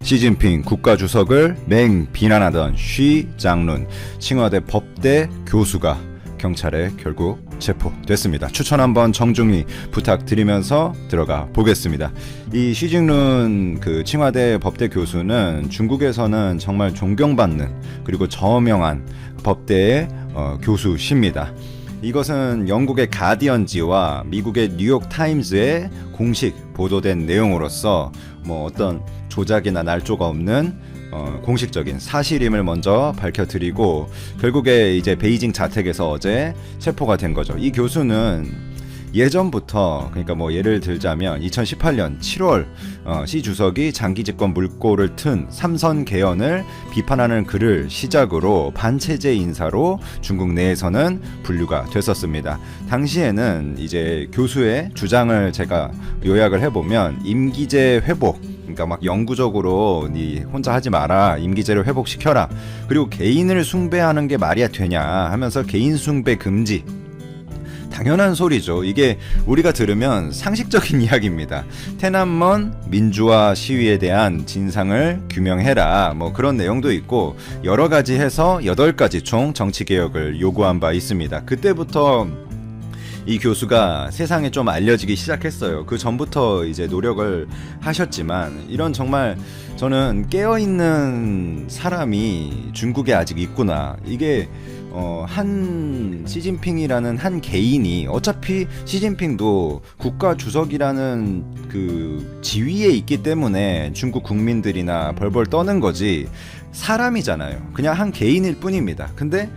시진핑 국가주석을 맹 비난하던 쉬 장룬 칭화대 법대 교수가 경찰에 결국 체포됐습니다. 추천 한번 정중히 부탁드리면서 들어가 보겠습니다. 이 쉬징룬 칭화대 법대 교수는 중국에서는 정말 존경받는 그리고 저명한 법대의 교수십니다. 이것은 영국의 가디언지와 미국의 뉴욕 타임즈에 공식 보도된 내용으로서 어떤 조작이나 날조가 없는 공식적인 사실임을 먼저 밝혀드리고 결국에 이제 베이징 자택에서 어제 체포가 된 거죠. 이 교수는 예전부터 그러니까 예를 들자면 2018년 7월 시 주석이 장기 집권 물꼬를 튼 삼선 개헌을 비판하는 글을 시작으로 반체제 인사로 중국 내에서는 분류가 됐었습니다. 당시에는 이제 교수의 주장을 제가 요약을 해보면 임기제 회복, 그러니까 막 영구적으로 니 혼자 하지 마라, 임기제를 회복시켜라, 그리고 개인을 숭배하는 게 말이야 되냐 하면서 개인 숭배 금지. 당연한 소리죠. 이게 우리가 들으면 상식적인 이야기입니다.天安門 민주화 시위에 대한 진상을 규명해라, 그런 내용도 있고 여러 가지 해서 8가지 총 정치개혁을 요구한 바 있습니다. 그때부터 이 교수가 세상에 좀 알려지기 시작했어요. 그 전부터 이제 노력을 하셨지만 이런 정말 저는 깨어있는 사람이 중국에 아직 있구나. 이게 한 시진핑이라는 한 개인이, 어차피 시진핑도 국가 주석이라는 그 지위에 있기 때문에 중국 국민들이나 벌벌 떠는 거지 사람이잖아요. 그냥 한 개인일 뿐입니다. 근데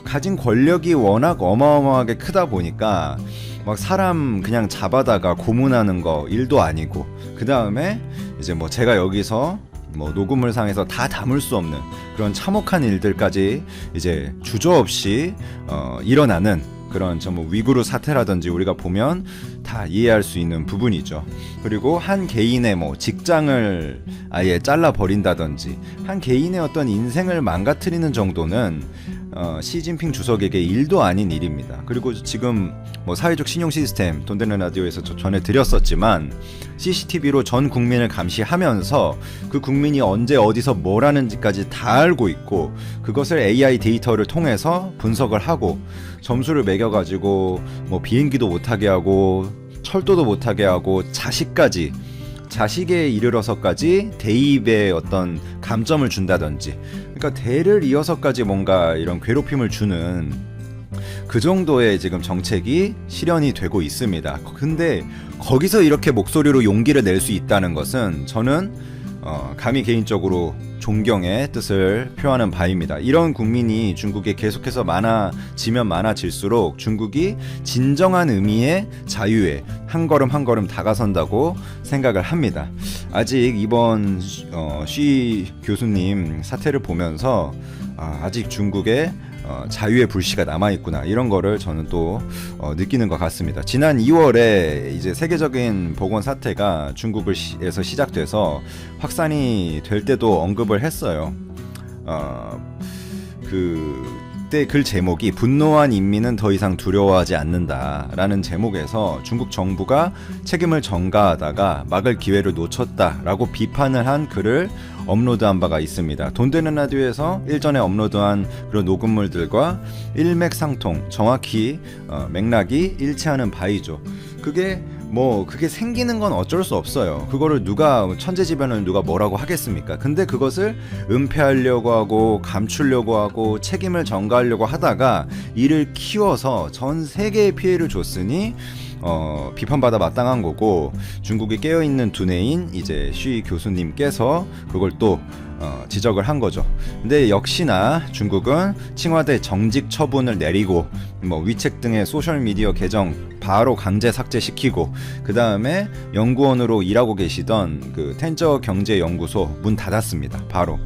가진 권력이 워낙 어마어마하게 크다 보니까 막 사람 그냥 잡아다가 고문하는 거 일도 아니고, 그 다음에 이제 제가 여기서 녹음을 상에서 다 담을 수 없는 그런 참혹한 일들까지 이제 주저없이 일어나는 그런 위구르 사태라든지 우리가 보면 다 이해할 수 있는 부분이죠. 그리고 한 개인의 직장을 아예 잘라버린다든지 한 개인의 어떤 인생을 망가뜨리는 정도는 시진핑 주석에게 일도 아닌 일입니다. 그리고 지금 사회적 신용 시스템 돈 되는 라디오에서 전해드렸었지만 CCTV로 전 국민을 감시하면서 그 국민이 언제 어디서 뭘 하는지까지 다 알고 있고, 그것을 AI 데이터를 통해서 분석을 하고 점수를 매겨가지고 비행기도 못하게 하고 철도도 못하게 하고 자식에 이르러서까지 대입에 어떤 감점을 준다든지, 그러니까 대를 이어서까지 뭔가 이런 괴롭힘을 주는 그 정도의 지금 정책이 실현이 되고 있습니다. 근데 거기서 이렇게 목소리로 용기를 낼 수 있다는 것은 저는 감히 개인적으로 존경의 뜻을 표하는 바입니다. 이런 국민이 중국에 계속해서 많아지면 많아질수록 중국이 진정한 의미의 자유에 한 걸음 한 걸음 다가선다고 생각을 합니다. 아직 이번 쉬 교수님 사태를 보면서 아직 중국에 자유의 불씨가 남아있구나, 이런 거를 저는 또 느끼는 것 같습니다. 지난 2월에 이제 세계적인 보건 사태가 중국에서 시작돼서 확산이 될 때도 언급을 했어요. 그때 글 제목이 분노한 인민은 더 이상 두려워하지 않는다라는 제목에서 중국 정부가 책임을 전가하다가 막을 기회를 놓쳤다라고 비판을 한 글을 업로드한 바가 있습니다. 돈 되는 라디오에서 일전에 업로드한 그런 녹음물들과 일맥상통, 정확히 맥락이 일치하는 바이죠. 그게 생기는 건 어쩔 수 없어요. 그거를 천재지변을 누가 뭐라고 하겠습니까? 근데 그것을 은폐하려고 하고 감추려고 하고 책임을 전가하려고 하다가 이를 키워서 전 세계에 피해를 줬으니 비판받아 마땅한 거고, 중국이 깨어있는 두뇌인 이제 쉬 교수님께서 그걸 또 지적을 한 거죠. 근데 역시나 중국은 칭화대 정직 처분을 내리고 위책 등의 소셜미디어 계정 바로 강제 삭제시키고, 그 다음에 연구원으로 일하고 계시던 그 텐저 경제연구소 문 닫았습니다. 바로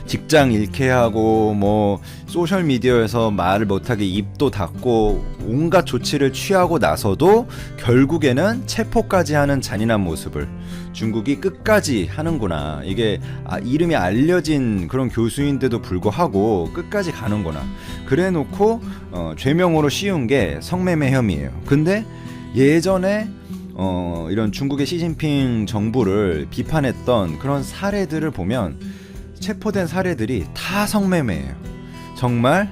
직장 잃게 하고 소셜미디어에서 말을 못하게 입도 닫고 온갖 조치를 취하고 나서도 결국에는 체포까지 하는 잔인한 모습을 중국이 끝까지 하는구나. 이게 이름이 알려진 그런 교수인데도 불구하고 끝까지 가는구나. 그래놓고 죄명으로 씌운 게 성매매 혐의예요. 근데 예전에 이런 중국의 시진핑 정부를 비판했던 그런 사례들을 보면 체포된 사례들이 다 성매매예요. 정말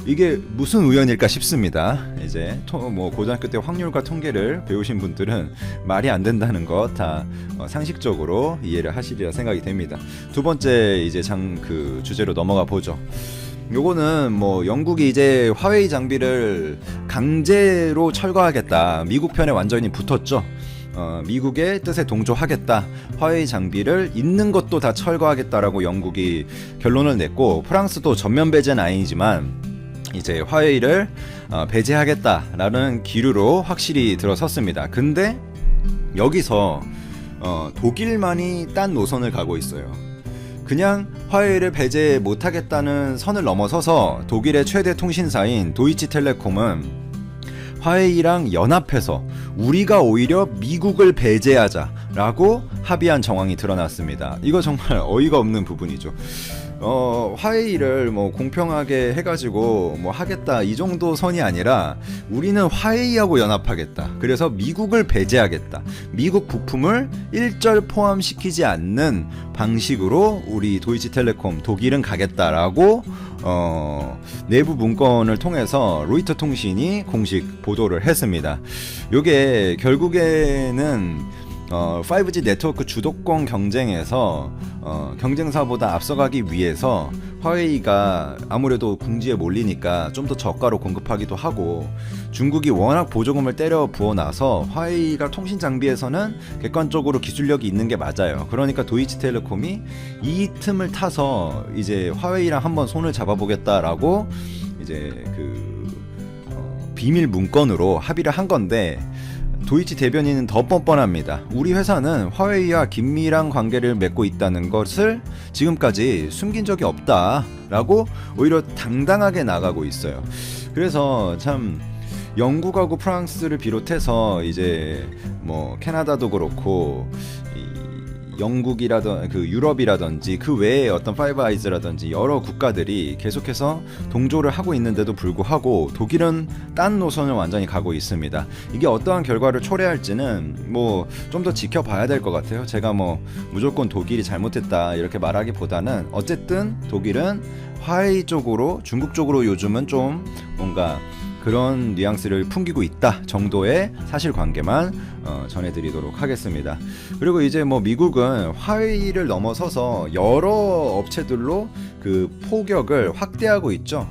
이게 무슨 우연일까 싶습니다. 이제 뭐 고등학교 때 확률과 통계를 배우신 분들은 말이 안 된다는 거 다 상식적으로 이해를 하시리라 생각이 됩니다. 두 번째 이제 그 주제로 넘어가 보죠. 요거는 뭐 영국이 이제 화웨이 장비를 강제로 철거하겠다. 미국 편에 완전히 붙었죠. 미국의 뜻에 동조하겠다. 화웨이 장비를 있는 것도 다 철거하겠다라고 영국이 결론을 냈고, 프랑스도 전면 배제는 아니지만 이제 화웨이를 배제하겠다라는 기류로 확실히 들어섰습니다. 근데 여기서 독일만이 딴 노선을 가고 있어요. 그냥 화웨이를 배제 못하겠다는 선을 넘어서서 독일의 최대 통신사인 도이치텔레콤은 화웨이랑 연합해서 우리가 오히려 미국을 배제하자라고 합의한 정황이 드러났습니다. 이거 정말 어이가 없는 부분이죠. 화웨이를 뭐 공평하게 해가지고 뭐 하겠다 이 정도 선이 아니라 우리는 화웨이하고 연합하겠다. 그래서 미국을 배제하겠다. 미국 부품을 일절 포함시키지 않는 방식으로 우리 도이치텔레콤 독일은 가겠다라고 내부 문건을 통해서 로이터 통신이 공식 보도를 했습니다. 요게 결국에는 5G 네트워크 주도권 경쟁에서 경쟁사보다 앞서가기 위해서 화웨이가 아무래도 궁지에 몰리니까 좀 더 저가로 공급하기도 하고, 중국이 워낙 보조금을 때려 부어놔서 화웨이가 통신 장비에서는 객관적으로 기술력이 있는 게 맞아요. 그러니까 도이치텔레콤이 이 틈을 타서 이제 화웨이랑 한번 손을 잡아보겠다라고 이제 비밀 문건으로 합의를 한 건데, 도이치 대변인은 더 뻔뻔합니다. 우리 회사는 화웨이와 긴밀한 관계를 맺고 있다는 것을 지금까지 숨긴 적이 없다라고 오히려 당당하게 나가고 있어요. 그래서 참 영국하고 프랑스를 비롯해서 이제 뭐 캐나다도 그렇고 영국이라든 유럽이라든지 그 외에 어떤 파이브 아이즈라든지 여러 국가들이 계속해서 동조를 하고 있는데도 불구하고 독일은 딴 노선을 완전히 가고 있습니다. 이게 어떠한 결과를 초래할지는 뭐 좀 더 지켜봐야 될 것 같아요. 제가 뭐 무조건 독일이 잘못했다 이렇게 말하기보다는 어쨌든 독일은 화웨이 쪽으로, 중국 쪽으로 요즘은 좀 뭔가 그런 뉘앙스를 풍기고 있다 정도의 사실관계만 전해드리도록 하겠습니다. 그리고 이제 뭐 미국은 화웨이를 넘어서서 여러 업체들로 그 포격을 확대하고 있죠.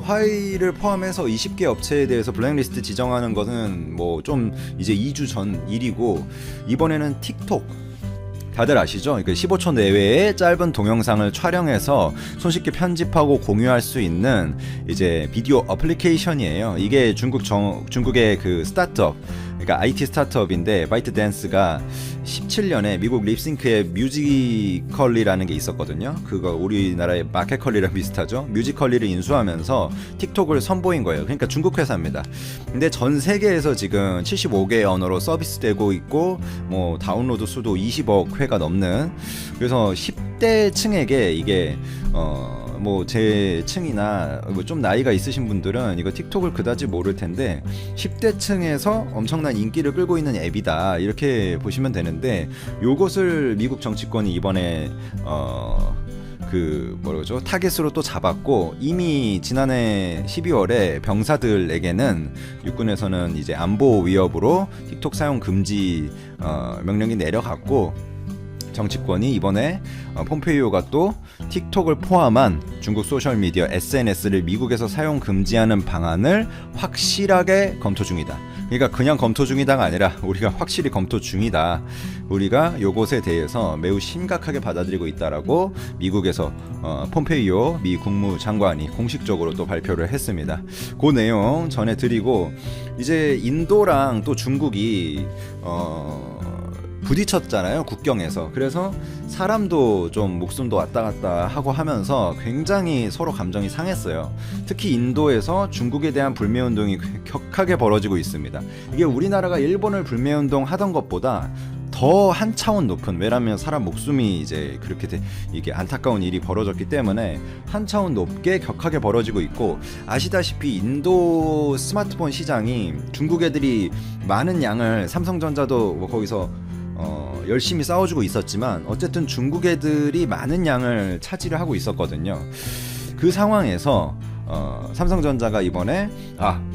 화웨이를 포함해서 20개 업체에 대해서 블랙리스트 지정하는 것은 뭐 좀 이제 2주 전 일이고, 이번에는 틱톡, 다들 아시죠? 15초 내외의 짧은 동영상을 촬영해서 손쉽게 편집하고 공유할 수 있는 이제 비디오 어플리케이션이에요. 이게 중국의 그 스타트업, 그러니까 IT 스타트업인데, 바이트댄스가 17년에 미국 립싱크의 뮤지컬리라는 게 있었거든요. 그거 우리나라의 마켓컬리랑 비슷하죠. 뮤지컬리를 인수하면서 틱톡을 선보인 거예요. 그러니까 중국 회사입니다. 근데 전 세계에서 지금 75개 언어로 서비스되고 있고, 뭐 다운로드 수도 20억 회가 넘는, 그래서 10대 층에게 이게 뭐 제 층이나 뭐 좀 나이가 있으신 분들은 이거 틱톡을 그다지 모를 텐데 10대 층에서 엄청난 인기를 끌고 있는 앱이다 이렇게 보시면 되는데, 요것을 미국 정치권이 이번에 뭐라죠? 타겟으로 또 잡았고, 이미 지난해 12월에 병사들에게는 육군에서는 이제 안보 위협으로 틱톡 사용 금지 명령이 내려갔고, 정치권이 이번에 폼페이오가 또 틱톡을 포함한 중국 소셜미디어 SNS를 미국에서 사용 금지하는 방안을 확실하게 검토 중이다. 그러니까 그냥 검토 중이다가 아니라 우리가 확실히 검토 중이다. 우리가 요것에 대해서 매우 심각하게 받아들이고 있다라고 미국에서 폼페이오 미 국무장관이 공식적으로 또 발표를 했습니다. 그 내용 전해드리고, 이제 인도랑 또 중국이 부딪혔잖아요, 국경에서. 그래서 사람도 좀 목숨도 왔다 갔다 하고 하면서 굉장히 서로 감정이 상했어요. 특히 인도에서 중국에 대한 불매운동이 격하게 벌어지고 있습니다. 이게 우리나라가 일본을 불매운동 하던 것보다 더 한 차원 높은, 왜냐면 사람 목숨이 이제 그렇게 이게 안타까운 일이 벌어졌기 때문에 한 차원 높게 격하게 벌어지고 있고, 아시다시피 인도 스마트폰 시장이 중국 애들이 많은 양을, 삼성전자도 뭐 거기서 열심히 싸워주고 있었지만 어쨌든 중국 애들이 많은 양을 차지를 하고 있었거든요. 그 상황에서 삼성전자가 이번에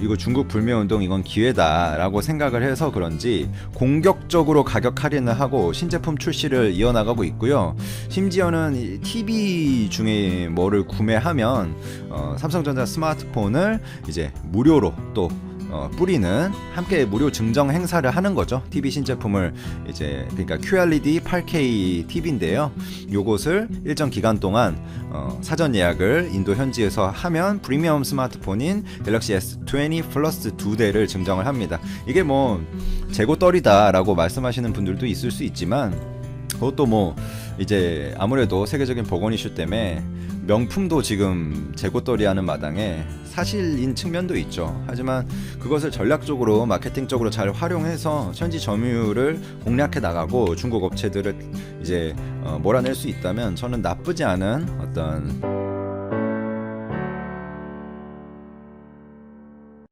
이거 중국 불매운동 이건 기회다라고 생각을 해서 그런지 공격적으로 가격 할인을 하고 신제품 출시를 이어나가고 있고요. 심지어는 TV 중에 뭐를 구매하면 삼성전자 스마트폰을 이제 무료로 또 뿌리는, 함께 무료 증정 행사를 하는 거죠. TV 신제품을 이제, 그러니까 QLED 8K TV인데요. 요것을 일정 기간 동안 사전 예약을 인도 현지에서 하면 프리미엄 스마트폰인 갤럭시 S20 플러스 2대를 증정을 합니다. 이게 뭐 재고 떨이다라고 말씀하시는 분들도 있을 수 있지만, 그것도 뭐 이제 아무래도 세계적인 보건 이슈 때문에 명품도 지금 재고떨이 하는 마당에 사실인 측면도 있죠. 하지만 그것을 전략적으로 마케팅적으로 잘 활용해서 현지 점유율을 공략해 나가고 중국 업체들을 이제 몰아낼 수 있다면 저는 나쁘지 않은 어떤